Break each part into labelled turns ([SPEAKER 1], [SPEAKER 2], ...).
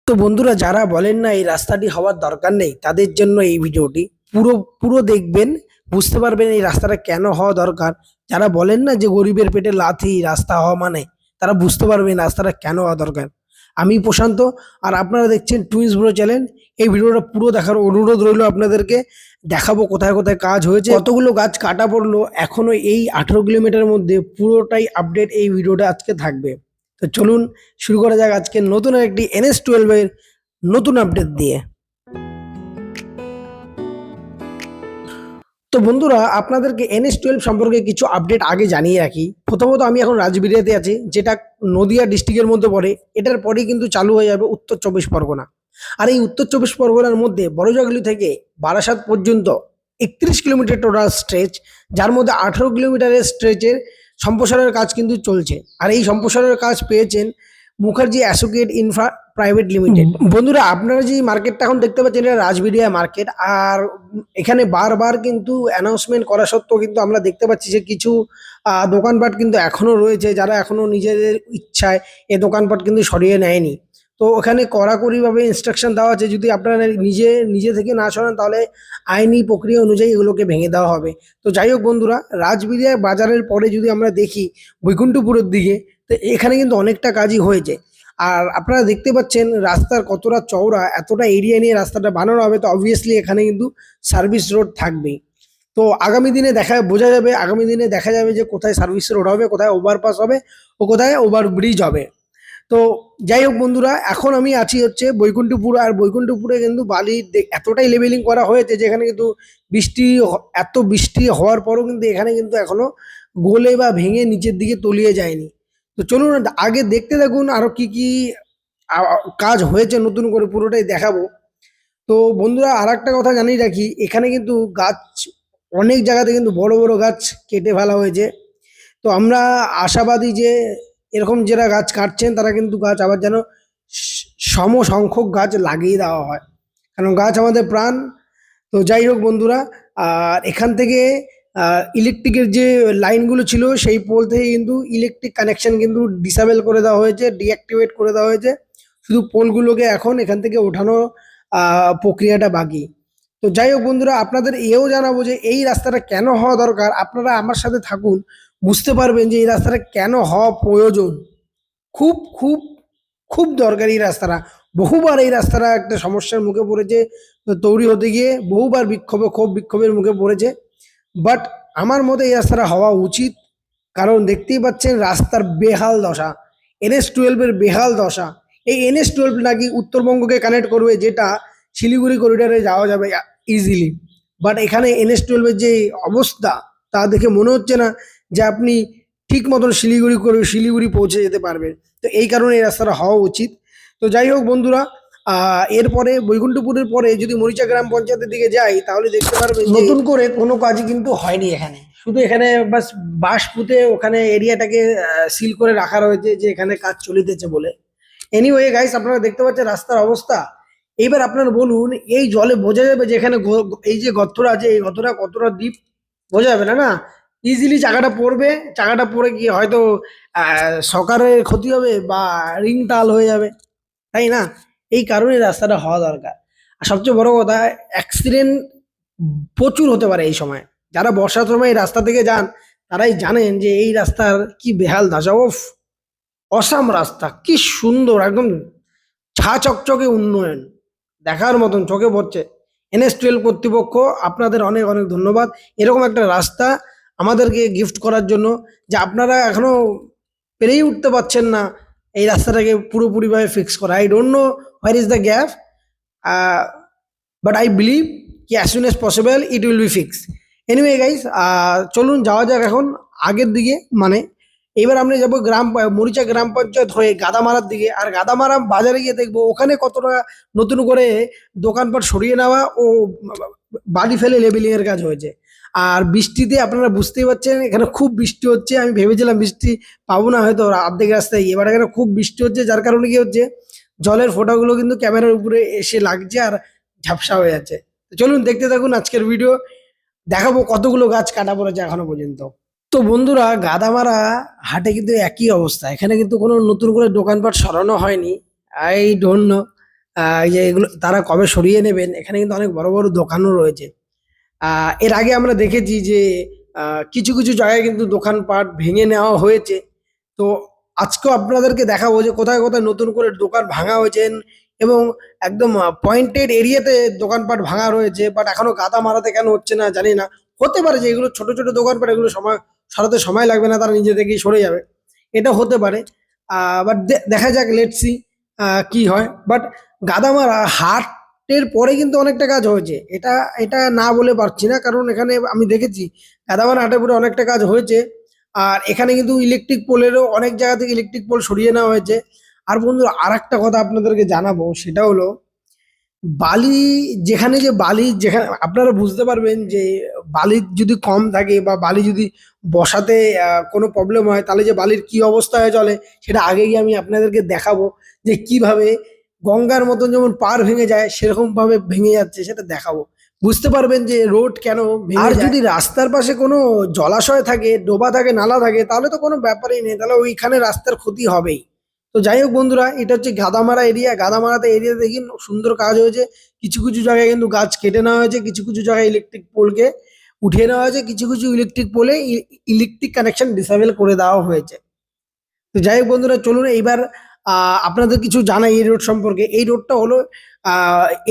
[SPEAKER 1] তো বন্ধুরা, যারা বলেন না এই রাস্তাটি হওয়ার দরকার নেই, তাদের জন্য এই ভিডিওটি পুরো পুরো দেখবেন। বুঝতে পারবেন এই রাস্তাটা কেন হওয়া দরকার। যারা বলেন না যে গরিবের পেটে লাথি রাস্তা হওয়া মানে, তারা বুঝতে পারবেন রাস্তাটা কেন হওয়া দরকার। আমি প্রশান্ত, আর আপনারা দেখছেন টুইন্স ব্রো চ্যানেল। এই ভিডিওটা পুরো দেখার অনুরোধ রইল আপনাদেরকে। দেখাবো কোথায় কোথায় কাজ হয়েছে, কতগুলো গাছ কাটা পড়লো এখনো এই 18 কিলোমিটারের মধ্যে, পুরোটাই আপডেট এই ভিডিওটা আজকে থাকবে। তো চলুন শুরু করা যাক আজকে নতুন একটি NH12 এর নতুন আপডেট দিয়ে। তো বন্ধুরা, আপনাদেরকে NH12 সম্পর্কে কিছু আপডেট আগে জানিয়ে রাখি। প্রথমত, আমি এখন রাজবিড়িয়াতে আছি, যেটা নদিয়া ডিস্ট্রিক্টের মধ্যে পড়ে। এটার পরেই কিন্তু চালু হয়ে যাবে উত্তর চব্বিশ পরগনা। আর এই উত্তর চব্বিশ পরগনার মধ্যে বড়জগালি থেকে বারাসাত পর্যন্ত 31 কিলোমিটার টোটাল স্ট্রেচ, যার মধ্যে 18 কিলোমিটারের স্ট্রেচের সম্প্রসারণের কাজ কিন্তু চলছে। আর এই সম্প্রসারণের কাজ পেয়েছেন Mukherjee associate infra private limited. বন্ধুরা, আপনারা যে মার্কেটটা এখন দেখতে পাচ্ছেন, এটা রাজবিড়িয়া মার্কেট। আর এখানে বারবার কিন্তু অ্যানাউন্সমেন্ট করা সত্ত্বেও কিন্তু আমরা দেখতে পাচ্ছি যে কিছু দোকানপাট কিন্তু এখনো রয়েছে, যারা এখনো নিজেদের ইচ্ছায় এই দোকানপাট কিন্তু সরিয়ে নেয়নি। তো ওখানে কড়াকড়িভাবে ইনস্ট্রাকশন দেওয়া আছে, যদি আপনারা নিজে থেকে না সরান তাহলে আইনি প্রক্রিয়া অনুযায়ী এগুলোকে ভেঙে দেওয়া হবে। তো যাই হোক বন্ধুরা, রাজবিড়িয়া বাজারের পরে যদি আমরা দেখি বৈকুণ্ঠপুরের দিকে, তো এখানে কিন্তু অনেকটা কাজই হয়েছে। আর আপনারা দেখতে পাচ্ছেন রাস্তার কতটা চওড়া, এতটা এরিয়া নিয়ে রাস্তাটা বানানো হবে, তো অবভিয়াসলি এখানে কিন্তু সার্ভিস রোড থাকবেই। তো আগামী দিনে আগামী দিনে দেখা যাবে যে কোথায় সার্ভিস রোড হবে, কোথায় ওভারপাস হবে ও কোথায় ওভারব্রিজ হবে। তো যাই হোক বন্ধুরা, এখন আমি আছি হচ্ছে বৈকুণ্ঠপুর। আর বৈকুণ্ঠপুরে কিন্তু বালি এতটাই লেভেলিং করা হয়েছে, যেখানে কিন্তু এত বৃষ্টি হওয়ার পরও কিন্তু এখানে কিন্তু এখনো গলে বা ভেঙে নিচের দিকে তলিয়ে যায়নি। তো চলুন আগে দেখতে থাকুন আরো কি কি কাজ হয়েছে নতুন করে, পুরোটাই দেখাবো। তো বন্ধুরা, আর একটা কথা জানিয়ে রাখি, এখানে কিন্তু গাছ অনেক জায়গাতে কিন্তু বড় বড় গাছ কেটে ফেলা হয়েছে। তো আমরা আশাবাদী যে এরকম যারা গাছ কাটছেন তারা কিন্তু গাছ আবার যেন সম সংখ্যক গাছ লাগিয়ে দেওয়া হয়, কারণ গাছ আমাদের প্রাণ। তো যাই হোক বন্ধুরা, আর এখান থেকে ইলেকট্রিকের যে লাইনগুলো ছিল সেই পোল থেকে কিন্তু ইলেকট্রিক কানেকশন কিন্তু ডিসেবল করে দেওয়া হয়েছে, ডিঅ্যাক্টিভেট করে দেওয়া হয়েছে। শুধু পোলগুলোকে এখন এখান থেকে ওঠানো প্রক্রিয়াটা বাকি। তো যাই হোক বন্ধুরা, আপনাদের এও জানাবো যে এই রাস্তাটা কেন হওয়া দরকার। আপনারা আমার সাথে থাকুন, বুঝতে পারবেন যে এই রাস্তাটা কেন হওয়া প্রয়োজন। খুব খুব খুব দরকারি এই রাস্তাটা। বহুবার এই রাস্তাটা একটা সমস্যার মুখে পড়েছে, তো তৈরি হতে গিয়ে বহুবার বিক্ষোভের মুখে পড়েছে। বাট আমার মতে এই রাস্তাটা হওয়া উচিত, কারণ দেখতেই পাচ্ছেন রাস্তার বেহাল দশা, NH12 এর বেহাল দশা। এই NH12 নাকি উত্তরবঙ্গকে কানেক্ট করবে, যেটা শিলিগুড়ি করিডোরে যাওয়া যাবে ইজিলি। বাট এখানে NH12 এর যে অবস্থা, তা দেখে মনে হচ্ছে না যে আপনি ঠিক মতন শিলিগুড়ি পৌঁছে যেতে পারবেন। তো এই কারণে এই রাস্তাটা হওয়া উচিত। তো যাই হোক বন্ধুরা, এরপরে বৈকুণ্ঠপুরের পরে যদি মরিচা গ্রাম পঞ্চায়েতের দিকে যাই, তাহলে দেখতে পারবেন নতুন করে কোনো কাজই কিন্তু হয়নি এখানে। শুধু এখানে বাঁশ পুঁতে ওখানে এরিয়াটাকে সিল করে রাখা রয়েছে, যে এখানে কাজ চলিতেছে বলে। এনিওয়ে গাইস, আপনারা দেখতে পাচ্ছেন রাস্তার অবস্থা। এইবার আপনারা বলুন, এই জলে বোঝা যাবে যে এখানে এই যে গর্তটা আছে, এই গর্তটা কতটা ডিপ, বোঝা যাবে না না। ইজিলি চাকাটা পড়ে গিয়ে হয়তো সকারের ক্ষতি হবে বা রিং টাল হয়ে যাবে, তাই না? এই কারণে রাস্তাটা হওয়া দরকার। আর সবচেয়ে বড় কথা, অ্যাক্সিডেন্ট প্রচুর হতে পারে এই সময়। যারা বর্ষার সময় এই রাস্তা থেকে যান, তারাই জানেন যে এই রাস্তার কি বেহাল দশা। ওফ, অসাম রাস্তা, কি সুন্দর, একদম ছা চকচকে উন্নয়ন, দেখার মতন, চোখে পড়ছে। NH12 কর্তৃপক্ষ, আপনাদের অনেক অনেক ধন্যবাদ এরকম একটা রাস্তা আমাদেরকে গিফট করার জন্য। যে আপনারা এখনো পেরেই উঠতে পারছেন না এই রাস্তাটাকে পুরোপুরিভাবে ফিক্স করা। I don't know where is the gap, but I believe কি as soon as possible it will be fix. Anyway guys, চলুন যাওয়া যাক এখন আগের দিকে। মানে এবার আমরা যাবো মরিচা গ্রাম পঞ্চায়েত হয়ে গাদামারার দিকে। আর গাদামারা বাজারে গিয়ে দেখবো ওখানে কতটা নতুন করে দোকানপাট সরিয়ে নেওয়া ও বালি ফেলে লেবেলিং এর কাজ হয়েছে। আর বৃষ্টিতে আপনারা বুঝতেই পারছেন, এখানে খুব বৃষ্টি হচ্ছে। আমি ভেবেছিলাম বৃষ্টি পাবো না হয়তো অর্ধেক রাস্তায় গিয়ে, এবার এখানে খুব বৃষ্টি হচ্ছে, যার কারণে কি হচ্ছে, জলের ফোঁটাগুলো কিন্তু ক্যামেরার উপরে এসে লাগছে আর ঝাপসা হয়ে যাচ্ছে। তো চলুন দেখতে থাকুন আজকের ভিডিও, দেখাবো কতগুলো গাছ কাটা পড়েছে এখনো পর্যন্ত। তো বন্ধুরা, গাদামারা হাটে কিন্তু একই অবস্থা, এখানে কিন্তু কোনো নতুন করে দোকানপাট সরানো হয়নি। আই ডোন্ট নো এই যে এগুলো তারা কবে সরিয়ে নেবেন। এখানে কিন্তু অনেক বড় বড় দোকানও রয়েছে। এর আগে আমরা দেখেছি যে কিছু কিছু জায়গায় কিন্তু দোকানপাট ভেঙে নেওয়া হয়েছে। তো আজকেও আপনাদেরকে দেখাবো যে কোথায় কোথায় নতুন করে দোকান ভাঙা হয়েছে এবং একদম পয়েন্টেড এরিয়াতে দোকানপাট ভাঙা রয়েছে, বাট এখনো গাদা মারাতে কেন হচ্ছে না জানি না। হতে পারে যে এগুলো ছোট ছোট দোকানপাট, এগুলো সময় সরাতে সময় লাগবে না, তারা নিজে থেকেই সরে যাবে, এটা হতে পারে। বাট দেখা যাক, লেটস সি কি হয়। বাট গাদামারা হাটের পরে কিন্তু অনেকটা কাজ হয়েছে, এটা এটা না বলে পারছি না, কারণ এখানে আমি দেখেছি গাদামারা হাটের পরে অনেকটা কাজ হয়েছে। আর এখানে কিন্তু ইলেকট্রিক পোলেরও অনেক জায়গা থেকে ইলেকট্রিক পোল সরিয়ে নেওয়া হয়েছে। আর বন্ধুরা, আর একটা কথা আপনাদেরকে জানাবো, সেটা হলো বালি, যেখানে যে বালি, যেখানে আপনারা বুঝতে পারবেন যে বালি যদি কম থাকে বা বালি যদি বসাতে কোনো প্রবলেম হয়, তাহলে যে বালির কি অবস্থা হয়ে চলে, সেটা আগে গিয়ে আমি আপনাদেরকে দেখাবো যে কিভাবে গঙ্গার মতন যেমন পার ভেঙে যায় সেরকম ভাবে ভেঙে যাচ্ছে, সেটা দেখাবো। বুঝতে পারবেন যে রোড কেন ভেঙে আর যায়। যদি রাস্তার পাশে কোনো জলাশয় থাকে, ডোবা থাকে, নালা থাকে, তাহলে তো কোনো ব্যাপারই নেই, তাহলে ওইখানে রাস্তার ক্ষতি হবেই। তো যাই হোক বন্ধুরা, এটা হচ্ছে গাদামারা এরিয়া। গাদামারাতে এরিয়া দেখি সুন্দর কাজ হয়েছে। কিছু কিছু জায়গায় কিন্তু গাছ কেটে নেওয়া হয়েছে, কিছু কিছু জায়গায় ইলেকট্রিক পোলকে উঠিয়ে নেওয়া হয়েছে, কিছু কিছু ইলেকট্রিক পোলে ইলেকট্রিক কানেকশন ডিসেবল করে দেওয়া হয়েছে। তো যাই হোক বন্ধুরা, চলুন এইবার আপনাদের কিছু জানাই এই রোড সম্পর্কে। এই রোডটা হলো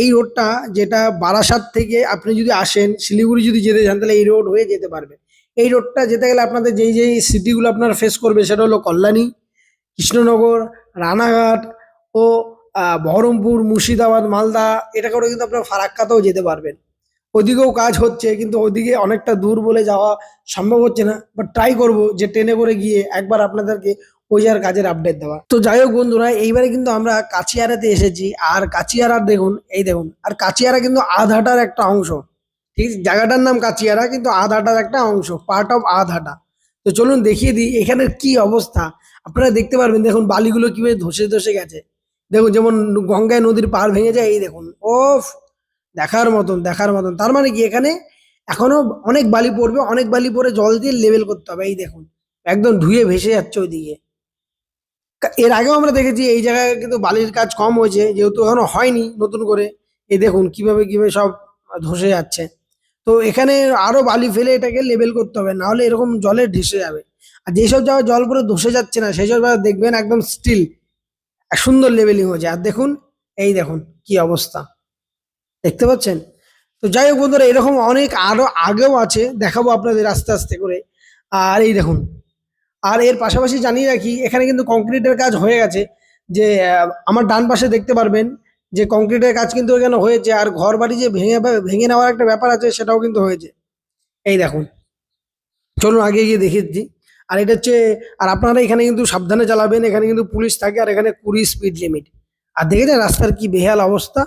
[SPEAKER 1] এই রোডটা যেটা বারাসাত থেকে আপনি যদি আসেন, শিলিগুড়ি যদি যেতে চান, তাহলে এই রোড হয়ে যেতে পারবেন। এই রোডটা যেতে গেলে আপনাদের যেই যেই সিটিগুলো আপনারা ফেস করবে, সেটা হলো কল্যাণী, কৃষ্ণনগর, রানাঘাট ও বহরমপুর, মুর্শিদাবাদ, মালদা। এটা করে কিন্তু আপনারা ফারাক্কাতেও যেতে পারবেন। ওদিকেও কাজ হচ্ছে, কিন্তু ওদিকে অনেকটা দূর বলে যাওয়া সম্ভব হচ্ছে না, বাট ট্রাই করব যে ট্রেনে করে গিয়ে একবার আপনাদেরকে ওই জায়গার কাজের আপডেট দেওয়া। তো যাই হোক বন্ধুরা, এইবারে কিন্তু আমরা কাচিয়ারাতে এসেছি। আর কাচিয়ারা দেখুন, এই দেখুন, আর কাচিয়ারা কিন্তু আধহাটার একটা অংশ। ঠিক আছে? জায়গাটার নাম কাচিয়ারা, কিন্তু আধহাটার একটা অংশ, পার্ট অফ আধহাটা। তো চলুন দেখিয়ে দিই এখানের কি অবস্থা। আপনারা দেখতে পারবেন, দেখুন বালিগুলো কিভাবে ধসে ধসে গেছে। দেখুন যেমন গঙ্গায় নদীর পাড় ভেঙে যায়, এই দেখুন। ওফ, দেখার মতন, দেখার মতন। তার মানে কি, এখানে এখনো অনেক বালি পড়বে, অনেক বালি পরে জল দিয়ে লেভেল করতে হবে। এই দেখুন, একদম ধুয়ে ভেসে যাচ্ছে ওইদিকে। এর আগেও আমরা দেখেছি এই জায়গায় কিন্তু বালির কাজ কম হয়েছে, যেহেতু এখনো হয়নি নতুন করে। এই দেখুন কিভাবে কিভাবে সব ধসে যাচ্ছে। তো এখানে আরো বালি ফেলে এটাকে লেবেল করতে হবে, না হলে এরকম জলে ভেসে যাবে। আর যেসব জায়গায় জল পুরো ধসে যাচ্ছে না, সেই সব জায়গায় দেখবেন একদম স্টিল সুন্দর লেভেলিং হয়েছে। আর দেখুন, এই দেখুন কি অবস্থা, দেখতে পাচ্ছেন? তো যাই হোক বন্ধুরা, এরকম অনেক আরো আগেও আছে, দেখাবো আপনাদের আস্তে আস্তে করে। আর এই দেখুন, আর এর পাশাপাশি জানিয়ে রাখি, এখানে কিন্তু কংক্রিটের কাজ হয়ে গেছে। যে আমার ডান পাশে দেখতে পারবেন যে কংক্রিটের কাজ কিন্তু এখানে হয়েছে। আর ঘর বাড়ি যে ভেঙে ভেঙে নেওয়ার একটা ব্যাপার আছে, সেটাও কিন্তু হয়েছে। এই দেখুন, চলুন আগে গিয়ে দেখিয়ে দিচ্ছি। আর এটা হচ্ছে, আর আপনারা এখানে কিন্তু সাবধানে চালাবেন, এখানে কিন্তু পুলিশ থাকে, আর এখানে 20 স্পিড লিমিট। আর দেখেছেন রাস্তার কি বেহাল অবস্থা,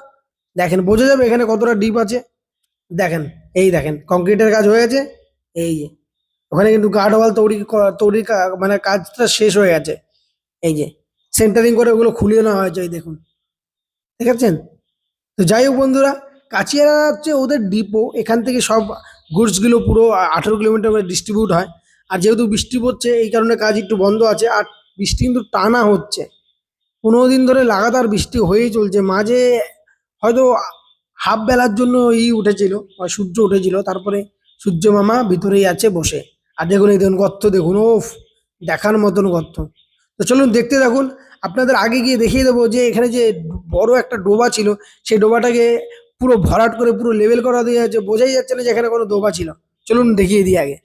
[SPEAKER 1] দেখেন বোঝা যাবে এখানে কতটা ডিপ আছে। দেখেন, এই দেখেন কংক্রিটের কাজ হয়ে গেছে। এই যে ওখানে কিন্তু গার্ড ওয়াল তৈরি মানে কাজটা শেষ হয়ে গেছে। এই যে সেন্টারিং করে ওগুলো খুলিয়ে নেওয়া হয়েছে, এই দেখুন, দেখেছেন? তো যাই হোক বন্ধুরা, কাচিয়ারা হচ্ছে ওদের ডিপো। এখান থেকে সব গুডসগুলো পুরো 18 কিলোমিটার করে ডিস্ট্রিবিউট হয়। আর যেহেতু বৃষ্টি পড়ছে, এই কারণে কাজ একটু বন্ধ আছে। আর বৃষ্টি কিন্তু টানা হচ্ছে, 15 দিন ধরে লাগাতার বৃষ্টি হয়েই চলছে। মাঝে হয়তো হাফ বেলার জন্য উঠেছিল, সূর্য উঠেছিল, তারপরে সূর্য মামা ভিতরেই আছে বসে। আর দেখুন, এই দেখুন গর্ত, দেখুন, ওফ, দেখার মতন গর্ত। তো চলুন দেখতে থাকুন। আপনাদের আগে গিয়ে দেখিয়ে দেবো যে এখানে যে বড় একটা ডোবা ছিল, সেই ডোবাটাকে পুরো ভরাট করে পুরো লেভেল করা দিয়ে যাচ্ছে, বোঝাই যাচ্ছে না যে এখানে কোনো ডোবা ছিল। চলুন দেখিয়ে দিই আগে।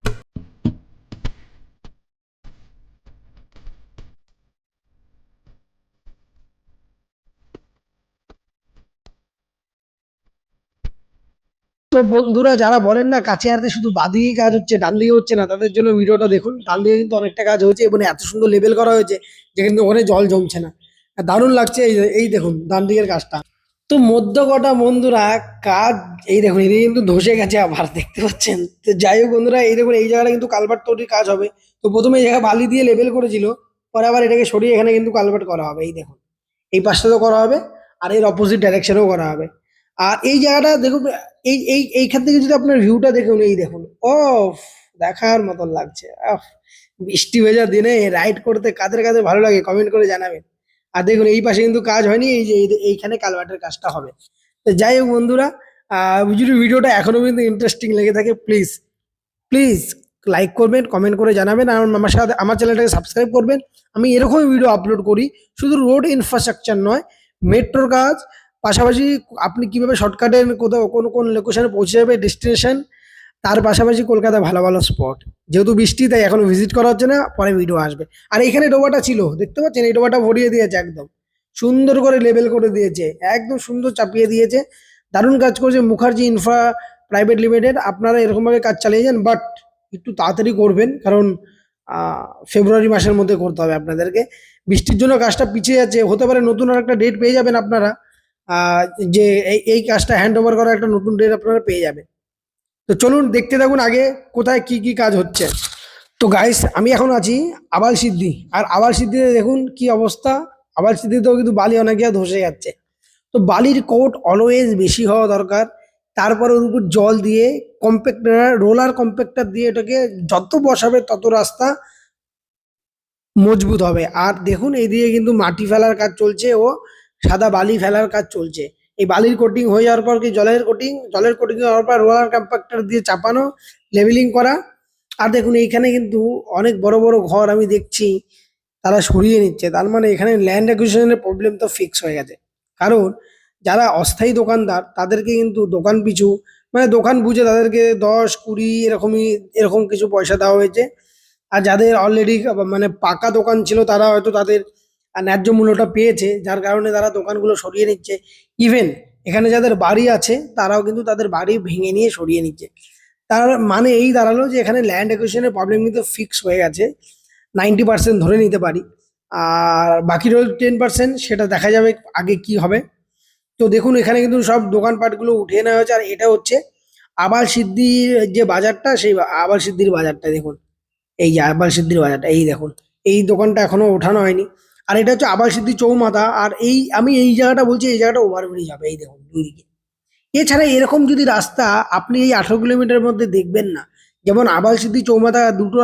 [SPEAKER 1] তো বন্ধুরা, যারা বলেন না কাছে শুধু বাঁদিকেই কাজ হচ্ছে, ডান দিকে হচ্ছে না, তাদের জন্য ভিডিওটা দেখুন। ডান দিকে কিন্তু অনেকটা কাজ হয়েছে এবং এত সুন্দর লেভেল করা হয়েছে যে কিন্তু ওখানে জল জমছে না। আর দারুণ লাগছে। এই দেখুন ডান দিকের কাজটা। তো মধ্য কটা বন্ধুরা কাজ, এই দেখুন এদিকে কিন্তু ধসে গেছে আবার, দেখতে পাচ্ছেন? তো যাই হোক বন্ধুরা, এই দেখুন এই জায়গাটা কিন্তু কালভার্ট তৈরির কাজ হবে। তো প্রথমে এই জায়গায় বালি দিয়ে লেভেল করেছিল, পরে আবার এটাকে সরিয়ে এখানে কিন্তু কালভার্ট করা হবে। এই দেখুন, এই পাশটাতেও করা হবে, আর এর অপোজিট ডাইরেকশনেও করা হবে। আর এই জায়গাটা দেখুন, এইখান থেকে যদি আপনার ভিউটা দেখুন, এই দেখুন, ও, দেখার মতন লাগছে। বৃষ্টি ভেজা দিনে রাইড করতে কাদের কাদের ভালো লাগে কমেন্ট করে জানাবেন। আর দেখুন এই পাশে কিন্তু কাজ হয়নি, এই যে এইখানে কালভার্টের কাজটা হবে। তো যাই হোক বন্ধুরা, যদি ভিডিওটা এখনো পর্যন্ত ইন্টারেস্টিং লেগে থাকে, প্লিজ প্লিজ লাইক করবেন, কমেন্ট করে জানাবেন, আর আমার সাথে আমার চ্যানেলটাকে সাবস্ক্রাইব করবেন। আমি এরকমই ভিডিও আপলোড করি, শুধু রোড ইনফ্রাস্ট্রাকচার নয়, মেট্রোর কাজ, পাশাপাশি আপনি কিভাবে শর্টকাটে কোথাও কোন কোন লোকেশনে পৌঁছে যাবে ডেস্টিনেশন, তার পাশাপাশি কলকাতায় ভালো ভালো স্পট। যেহেতু বৃষ্টি তাই এখনো ভিজিট করা হচ্ছে না, পরে ভিডিও আসবে। আর এখানে ডোবাটা ছিল, দেখতে পাচ্ছেন, এই ডোবাটা ভরিয়ে দিয়েছে, একদম সুন্দর করে লেবেল করে দিয়েছে, একদম সুন্দর চাপিয়ে দিয়েছে। দারুণ কাজ করছে মুখার্জি ইনফ্রা প্রাইভেট লিমিটেড। আপনারা এরকমভাবে কাজ চালিয়ে যান, বাট একটু তাড়াতাড়ি করবেন, কারণ ফেব্রুয়ারি মাসের মধ্যে করতে হবে আপনাদেরকে। বৃষ্টির জন্য কাজটা পিছিয়ে যাচ্ছে, হতে পারে নতুন আর একটা ডেট পেয়ে যাবেন আপনারা, আহ, যে এই কাজটা হ্যান্ড ওভার করার একটা নতুন ডেট আপনারা পেয়ে যাবেন। তো চলুন দেখতে থাকুন আগে কোথায় কি কি কাজ হচ্ছে। তো গাইস, আমি এখন আছি আবাল সিদ্ধি, আর আবাল সিদ্ধিতে দেখুন কি অবস্থা। আবাল সিদ্ধিতেও কিন্তু বালি অনেক জায়গায় ধসে যাচ্ছে। তো বালির কোট অলওয়েজ বেশি হওয়া দরকার। তারপরে ওর উপর জল দিয়ে কম্প্যাক্টার, রোলার কম্প্যাক্টার দিয়ে এটাকে যত বসাবে তত রাস্তা মজবুত হবে। আর দেখুন এইদিকে কিন্তু মাটি ফেলার কাজ চলছে ও সাদা বালি ফেলার কাজ চলছে। এই বালির কোটিং হয়ে যাওয়ার পর কি জলের কোটিং হওয়ার পর রোলার কম্প্যাক্টর দিয়ে চাপানো, লেভেলিং করা। আর দেখুন এইখানে কিন্তু অনেক বড় বড় ঘর আমি দেখছি তারা সরিয়ে নিচ্ছে, তার মানে এখানে ল্যান্ড অ্যাকুইজিশনের প্রবলেম তো ফিক্স হয়ে গেছে। কারণ যারা অস্থায়ী দোকানদার তাদেরকে কিন্তু দোকান পিছু, মানে দোকান বুঝে তাদেরকে 10, 20 এরকম কিছু পয়সা দেওয়া হয়েছে। আর যাদের অলরেডি মানে পাকা দোকান ছিল তারা হয়তো তাদের ন্যায্য মূল্যটা পেয়েছে, যার কারণে তারা দোকানগুলো সরিয়ে নিচ্ছে। ইভেন এখানে যাদের বাড়ি আছে তারাও কিন্তু তাদের বাড়ি ভেঙে নিয়ে সরিয়ে নিচ্ছে। তার মানে এই দাঁড়ালো যে এখানে ল্যান্ড অ্যাকুইজিশনের প্রবলেম কিন্তু ফিক্স হয়ে গেছে, 90% ধরে নিতে পারি। আর বাকি রইল 10%, সেটা দেখা যাবে আগে কি হবে। তো দেখুন এখানে কিন্তু সব দোকানপাটগুলো উঠিয়ে নেওয়া হয়েছে। আর এটা হচ্ছে আবাল সিদ্ধির যে বাজারটা, সেই আবাল সিদ্ধির বাজারটা দেখুন, এই যে আবাল সিদ্ধির বাজারটা, এই দেখুন এই দোকানটা এখনো ওঠানো হয়নি। আর এটা হচ্ছে আবাল সিদ্ধি চৌমাথা। আর আমি এই জায়গাটা বলছি, এই জায়গাটা ওভারব্রিজ হবে, এই দেখুন দুই দিকে। এছাড়া এরকম যদি রাস্তা আপনি এই 18 কিলোমিটারের মধ্যে দেখবেন না। যেমন আবাল সিদ্ধি চৌমাথা দুটো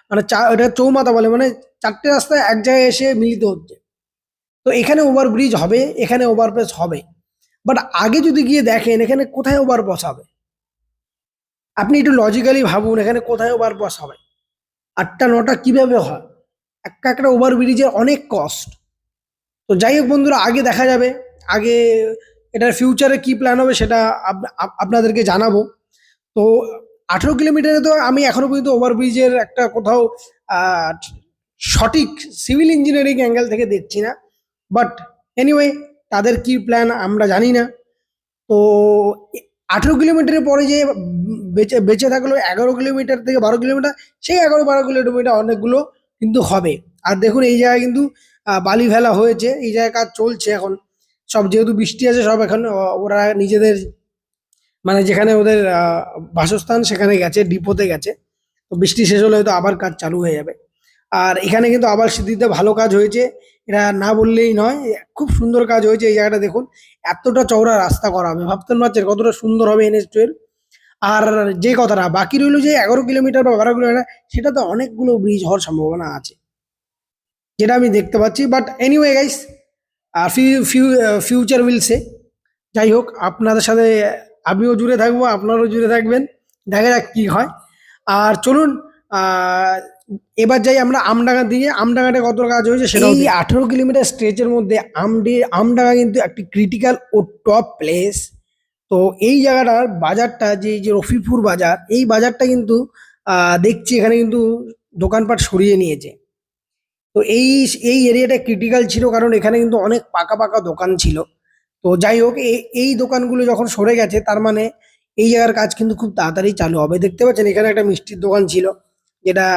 [SPEAKER 1] মানে এটা চৌমাথা বলে, মানে চারটে রাস্তা এক জায়গায় এসে মিলিত হচ্ছে। তো এখানে ওভারব্রিজ হবে, এখানে ওভারপাস হবে। বাট আগে যদি গিয়ে দেখেন এখানে কোথায় ওভারপাস হবে, আপনি একটু লজিক্যালি ভাবুন, এখানে কোথায় ওভারপাস হবে? 8টা 9টা কিভাবে হয়? একটা একটা ওভারব্রিজের অনেক কস্ট। তো যাই হোক বন্ধুরা, আগে দেখা যাবে। আগে এটার ফিউচারে কি প্ল্যান হবে সেটা আপনাদেরকে জানাবো। তো 18 কিলোমিটারে তো আমি এখনো পর্যন্ত ওভারব্রিজের একটা কোথাও আহ, সঠিক সিভিল ইঞ্জিনিয়ারিং অ্যাঙ্গেল থেকে দেখছি না। বাট এনিওয়ে, তাদের কি প্ল্যান আমরা জানি না। তো 18 কিলোমিটারের পরে যে বেঁচে বেঁচে থাকলো 11 কিলোমিটার থেকে 12 কিলোমিটার, সেই 11 12 কিলোমিটার অনেকগুলো কিন্তু হবে। আর দেখুন এই জায়গায় কিন্তু বালি ফেলা হয়েছে, এই জায়গায় কাজ চলছে এখন। সব যেহেতু বৃষ্টি আছে, সব এখন ওরা নিজেদের মানে যেখানে ওদের বাসস্থান সেখানে গেছে, ডিপোতে গেছে। তো বৃষ্টি শেষ হলে হয়তো আবার কাজ চালু হয়ে যাবে। আর এখানে কিন্তু আবার সিদ্ধিতে ভালো কাজ হয়েছে, এটা না বললেই নয়। খুব সুন্দর কাজ হয়েছে এই জায়গাটা দেখুন, এতটা চওড়া রাস্তা করা হবে, ভাবতে পারছেন কতটা সুন্দর হবে NH12। আর যে কথাটা বাকি রইলো যে 11 কিলোমিটার বা 12 কিলোমিটার, সেটা তো অনেকগুলো ব্রিজ হওয়ার সম্ভাবনা আছে, যেটা আমি দেখতে পাচ্ছি। But anyway guys, future will say. যাই হোক, আপনাদের সাথে আমিও জুড়ে থাকবো, আপনারাও জুড়ে থাকবেন, দেখা যাক কি হয়। আর চলুন আহ, এবার যাই আমরা আমডাঙ্গার দিকে। আমডাঙ্গাতে কত কাজ হয়েছে সেটা, এই 18 কিলোমিটার স্ট্রেচের মধ্যে আমডাঙ্গা কিন্তু একটি ক্রিটিক্যাল ও টপ প্লেস। তো এই জায়গাটার বাজারটা, যে যে রফিপুর বাজার, এই বাজারটা কিন্তু দেখছি এখানে কিন্তু দোকানপাট সরিয়ে নিয়েছে। তো এই এই এরিয়াটা ক্রিটিক্যাল ছিল, কারণ এখানে কিন্তু অনেক পাকা পাকা দোকান ছিল। তো যাই হোক, এই দোকানগুলো যখন সরে গেছে, তার মানে এই জায়গার কাজ কিন্তু খুব তাড়াতাড়ি চালু হবে। দেখতে পাচ্ছেন এখানে একটা মিষ্টির দোকান ছিল, যেটা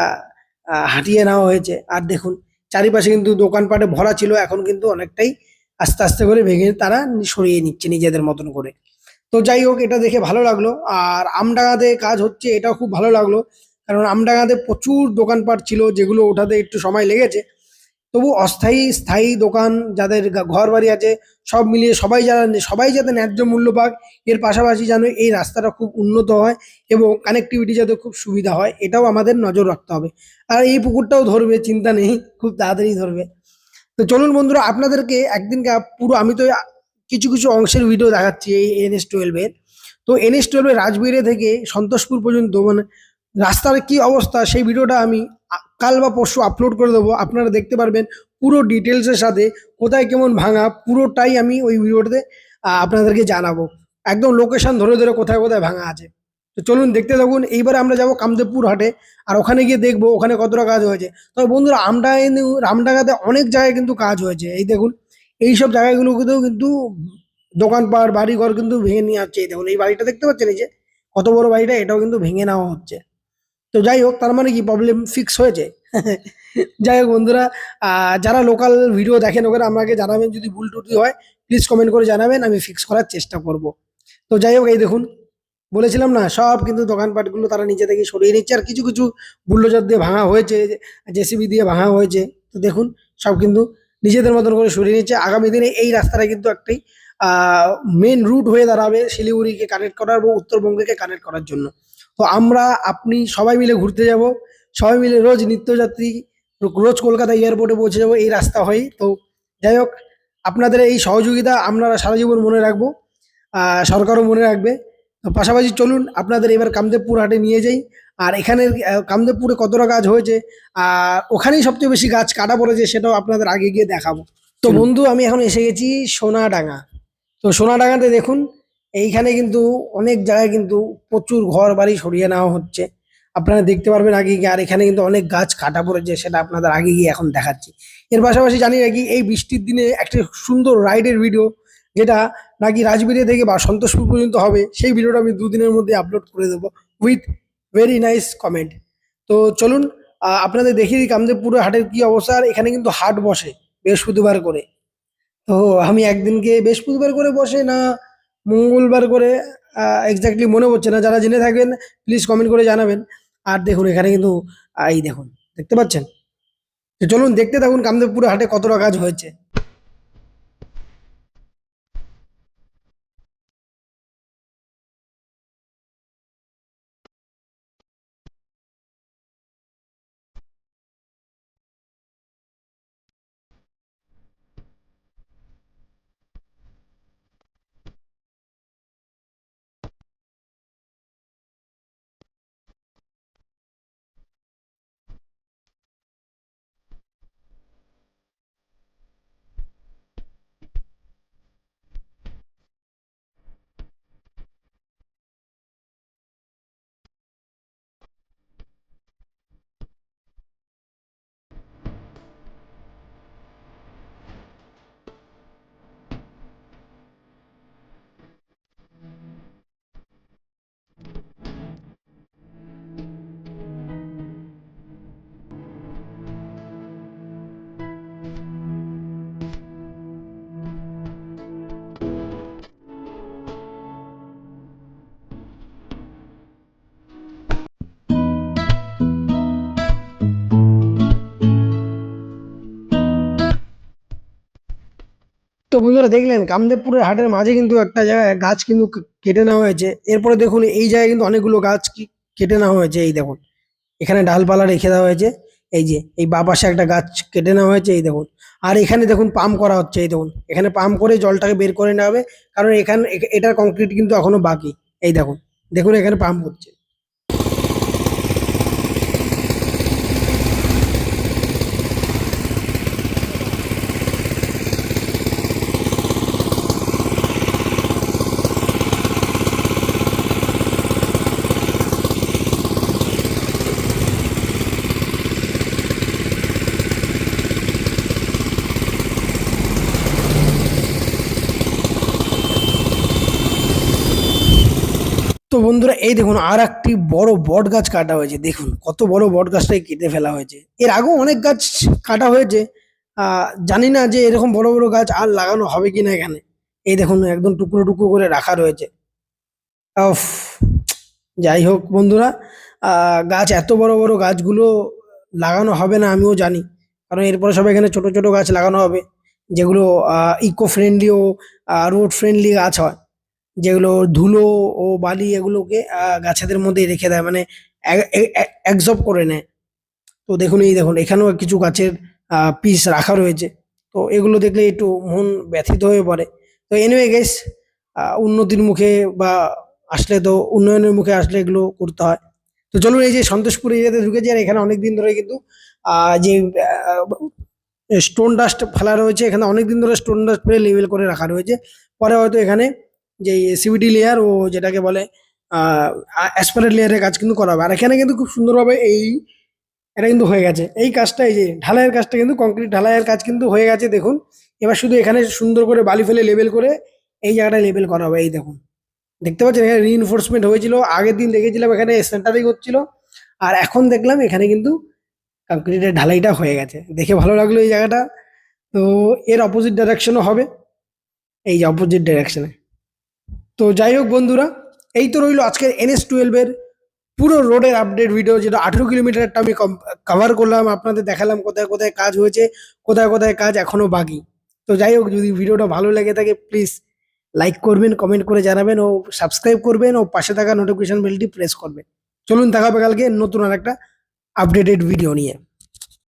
[SPEAKER 1] হাটিয়ে নেওয়া হয়েছে। আর দেখুন চারিপাশে কিন্তু দোকানপাটে ভরা ছিল, এখন কিন্তু অনেকটাই আস্তে আস্তে করে ভেঙে তারা সরিয়ে নিচ্ছে নিজেদের মতন করে। তো যাই হোক, এটা দেখে ভালো লাগলো। আর আমডাঙ্গাতে কাজ হচ্ছে, এটাও খুব ভালো লাগলো, কারণ আমডাঙ্গাতে প্রচুর দোকানপাট ছিল যেগুলো ওঠাতে একটু সময় লেগেছে। তবু অস্থায়ী স্থায়ী দোকান যাদের ঘর বাড়ি আছে, সব মিলিয়ে সবাই যাতে ন্যায্য মূল্য পাক। এর পাশাপাশি যেন এই রাস্তাটা খুব উন্নত হয় এবং কানেক্টিভিটি যাতে খুব সুবিধা হয়, এটাও আমাদের নজর রাখতে হবে। আর এই পুকুরটাও ধরবে, চিন্তা নেই, খুব তাড়াতাড়ি ধরবে। তো চলুন বন্ধুরা, আপনাদেরকে একদিনকে পুরো আমি তো কিছু কিছু অংশের ভিডিও দেখাচ্ছি এই NH-12 এর। তো NH-12 এর রাজবিড়ে থেকে সন্তোষপুর পর্যন্ত মানে রাস্তার কি অবস্থা সেই ভিডিওটা আমি কাল বা পরশু আপলোড করে দেবো। আপনারা দেখতে পারবেন পুরো ডিটেলসের সাথে, কোথায় কেমন ভাঙা পুরোটাই আমি ওই ভিডিওটাতে আপনাদেরকে জানাবো, একদম লোকেশন ধরে ধরে কোথায় কোথায় ভাঙা আছে। তো চলুন দেখতে থাকুন। এইবারে আমরা যাব কামদেবপুর হাটে, আর ওখানে গিয়ে দেখবো ওখানে কতটা কাজ হয়েছে। তবে বন্ধুরা, রামডাঙ্গাতে অনেক জায়গায় কিন্তু কাজ হয়েছে। এই দেখুন, এইসব জায়গাগুলোতেও কিন্তু দোকানপাট বাড়িঘর কিন্তু ভেঙে নিয়ে যাচ্ছে। এই দেখুন, এই বাড়িটা দেখতে পাচ্ছেন, এই যে কত বড় বাড়িটা, এটাও কিন্তু ভেঙে নেওয়া হচ্ছে। তো যাই হোক, তার মানে কি প্রবলেম ফিক্স হয়েছে? যাই হোক বন্ধুরা, যারা লোকাল ভিডিও দেখেন ওখানে আমাকে জানাবেন, যদি ভুল ত্রুটি হয় প্লিজ কমেন্ট করে জানাবেন, আমি ফিক্স করার চেষ্টা করব। তো যাই হোক, এই দেখুন, বলেছিলাম না সব কিন্তু দোকানপাটগুলো তারা নিজে থেকে সরিয়ে নিচ্ছে, আর কিছু কিছু বুলডোজার দিয়ে ভাঙা হয়েছে, জেসিবি দিয়ে ভাঙা হয়েছে। তো দেখুন, সব কিন্তু নিজেদের মতন করে সরিয়ে নিচ্ছে। আগামী দিনে এই রাস্তাটা কিন্তু একটাই মেন রুট হয়ে দাঁড়াবে শিলিগুড়িকে কানেক্ট করার বা উত্তরবঙ্গকে কানেক্ট করার জন্য। তো আমরা আপনি সবাই মিলে ঘুরতে যাব, সবাই মিলে রোজ নিত্যযাত্রী রোজ কলকাতা এয়ারপোর্টে পৌঁছে যাবো এই রাস্তা হয়েই। তো যাই হোক, আপনাদের এই সহযোগিতা আমরা সারা জীবন মনে রাখবো, সরকারও মনে রাখবে। তো পাশাপাশি চলুন আপনাদের এবার কামদেবপুর হাটে নিয়ে যাই। আর এখানে কামদেবপুরে কতটা কাজ হয়েছে, আর ওখানেই সবচেয়ে বেশি গাছ কাটা পড়েছে, সেটাও আপনাদের আগে গিয়ে দেখাবো। তো বন্ধু, আমি এখন এসে গেছি সোনাডাঙ্গা। তো সোনাডাঙ্গাতে দেখুন, এইখানে কিন্তু অনেক জায়গায় কিন্তু প্রচুর ঘর বাড়ি সরিয়ে নেওয়া হচ্ছে, আপনারা দেখতে পারবেন আগে গিয়ে। আর এখানে কিন্তু অনেক গাছ কাটা পড়েছে, সেটা আপনাদের আগে গিয়ে এখন দেখাচ্ছি। এর পাশাপাশি জানি নাকি এই বৃষ্টির দিনে একটা সুন্দর রাইডের ভিডিও, যেটা নাকি রাজবিড়ে থেকে বা সন্তোষপুর পর্যন্ত হবে, সেই ভিডিওটা আমি দুদিনের মধ্যে আপলোড করে দেবো উইথ ভেরি নাইস কমেন্ট। তো চলুন আপনাদের দেখিয়ে দিই কামদেবপুর হাটের কি অবস্থা। আর এখানে কিন্তু হাট বসে বৃহস্পতিবার করে। তো আমি একদিনকে বৃহস্পতিবার করে বসে না মঙ্গলবার করে, এক্স্যাক্টলি মনে পড়ছে না। যারা জেনে থাকবেন প্লিজ কমেন্ট করে জানাবেন। আর দেখুন, এখানে কিন্তু এই দেখুন, দেখতে পাচ্ছেন? তো চলুন দেখতে থাকুন কামদেবপুর হাটে কতটা কাজ হয়েছে। তো বন্ধুরা, দেখলেন কামদেবপুরের হাটের মাঝে কিন্তু একটা জায়গায় গাছ কিন্তু কেটে নেওয়া হয়েছে। এরপরে দেখুন, এই জায়গায় কিন্তু অনেকগুলো গাছ কেটে নেওয়া হয়েছে। এই দেখুন, এখানে ডালপালা রেখে দেওয়া হয়েছে। এই যে এই বা পাশে একটা গাছ কেটে নেওয়া হয়েছে, এই দেখুন। আর এখানে দেখুন পাম্প করা হচ্ছে, এই দেখুন, এখানে পাম্প করে জলটাকে বের করে নেওয়া হবে। কারণ এখানে এটার কংক্রিট কিন্তু এখনো বাকি। এই দেখুন, দেখুন এখানে পাম্প হচ্ছে। তো বন্ধুরা, এই দেখুন আর একটি বড় বট গাছ কাটা হয়েছে। দেখুন কত বড় বট গাছটাই কেটে ফেলা হয়েছে। এর আগেও অনেক গাছ কাটা হয়েছে। জানি না যে এরকম বড় বড় গাছ আর লাগানো হবে কিনা এখানে। এই দেখুন, একদম টুকরো টুকরো করে রাখা রয়েছে। উফ, যাই হোক বন্ধুরা, গাছ এত বড় বড় গাছগুলো লাগানো হবে না আমিও জানি। কারণ এরপরে সব এখানে ছোট ছোট গাছ লাগানো হবে, যেগুলো ইকো ফ্রেন্ডলি ও রোড ফ্রেন্ডলি গাছ হয়, যেগুলো ধুলো ও বালি এগুলোকে গাছেদের মধ্যে রেখে দেয়, মানে অ্যাবজর্ব করে নেয়। তো দেখুন, এই দেখুন এখানেও কিছু গাছের পিস রাখা রয়েছে। তো এগুলো দেখলে একটু মন ব্যথিত হয়ে পড়ে। তো এনিওয়ে গেস, উন্নতির মুখে বা আসলে তো উন্নয়নের মুখে আসলে এগুলো করতে হয়। তো চলুন, এই যে সন্তোষপুর এরিয়াতে ঢুকেছি, আর এখানে অনেকদিন ধরে কিন্তু যে স্টোন ডাস্ট ফেলা রয়েছে, এখানে অনেকদিন ধরে স্টোন ডাস্ট ফেলে লেবেল করে রাখা রয়েছে। পরে হয়তো এখানে যে সিভিটি লেয়ার ও যেটাকে বলে অ্যাসপারেট লেয়ারের কাজ কিন্তু করা হবে। আর এখানে কিন্তু খুব সুন্দরভাবে এটা কিন্তু হয়ে গেছে, এই কাজটা, এই যে ঢালাইয়ের কাজটা কিন্তু কংক্রিট ঢালাইয়ের কাজ কিন্তু হয়ে গেছে দেখুন। এবার শুধু এখানে সুন্দর করে বালি ফেলে লেবেল করে এই জায়গাটায় লেবেল করা হবে। এই দেখুন, দেখতে পাচ্ছেন এখানে রিইনফোর্সমেন্ট হয়েছিল, আগের দিন দেখেছিলাম এখানে সেন্টারিং হচ্ছিল, আর এখন দেখলাম এখানে কিন্তু কংক্রিটের ঢালাইটা হয়ে গেছে। দেখে ভালো লাগলো এই জায়গাটা। তো এর অপোজিট ডাইরেকশনও হবে, এই যে অপোজিট ডাইরেকশনে। তো যাই হোক বন্ধুরা, এই তো রইলো আজকের NH-12 পুরো রোডের আপডেট ভিডিও, যেটা 18 কিলোমিটারটা আমি কভার করলাম, আপনাদের দেখালাম কোথায় কোথায় কাজ হয়েছে, কোথায় কোথায় কাজ এখনো বাকি। তো যাই হোক, যদি ভিডিওটা ভালো লেগে থাকে প্লিজ লাইক করবেন, কমেন্ট করে জানাবেন ও সাবস্ক্রাইব করবেন ও পাশে থাকা নোটিফিকেশন বেলটি প্রেস করবেন। চলুন, দেখা হবে কালকে নতুন আর একটা আপডেটেড ভিডিও নিয়ে।